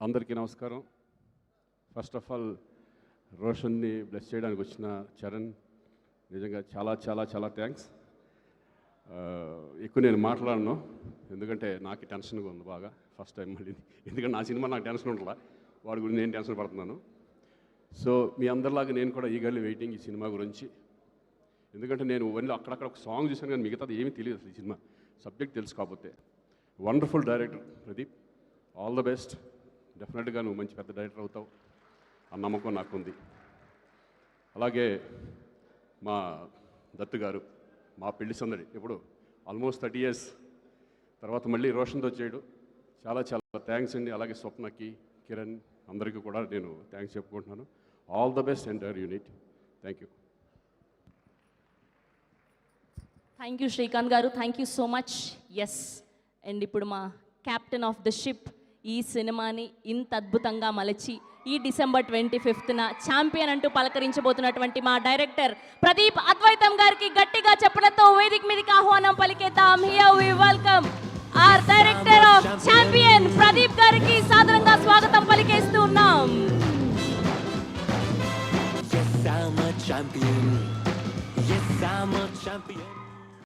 అందరికీ నమస్కారం. First of all రోషన్ని bless చేయడానికి వచ్చిన చరణ్ నిజంగా చాలా చాలా చాలా థ్యాంక్స్. ఎక్కువ నేను మాట్లాడను ఎందుకంటే నాకు టెన్షన్గా ఉంది బాగా ఫస్ట్ టైం మళ్ళీ, ఎందుకంటే నా సినిమా నాకు టెన్షన్ ఉంటుందా, వాడి గురించి నేను టెన్షన్ పడుతున్నాను. సో మీ అందరిలాగా నేను కూడా ఈగర్లీ వెయిటింగ్ ఈ సినిమా గురించి. ఎందుకంటే నేను ఓన్లీ అక్కడక్కడ ఒక సాంగ్ చూసాను కానీ మిగతాది ఏమీ తెలియదు అసలు ఈ సినిమా సబ్జెక్ట్ తెలుసు. కాకపోతే wonderful director Pradeep, all the best. డెఫినెట్గా నువ్వు మంచి పెద్ద డైరెక్టర్ అవుతావు ఆ నమ్మకం నాకుంది. అలాగే మా దత్తు గారు, మా పెళ్లి సందడి ఇప్పుడు ఆల్మోస్ట్ 30 years తర్వాత మళ్ళీ రోషన్తో చేయడు, చాలా చాలా థ్యాంక్స్ అండి. అలాగే స్వప్నకి, కిరణ్ అందరికీ కూడా నేను థ్యాంక్స్ చెప్పుకుంటున్నాను. All the best entire unit. Thank you. Thank you Srikanth garu, thank you so much. Yes, and ఇప్పుడు మా క్యాప్టెన్ ఆఫ్ ద షిప్ ఈ సినిమాని ఇంత అద్భుతంగా మలచి ఈ December 25th ఛాంపియన్ అంటూ పలకరించబోతున్నటువంటి మా డైరెక్టర్ ప్రదీప్ అద్వైతం గారికి గట్టిగా చెప్పడంతో వేదిక మీదకి ఆహ్వానం పలికేద్దాం. Here we welcome our director of Champion Pradeep గారికి సాదరంగా స్వాగతం పలికేస్తూ ఉన్నాం. Yes, I'm a champion. Yes, I'm a champion.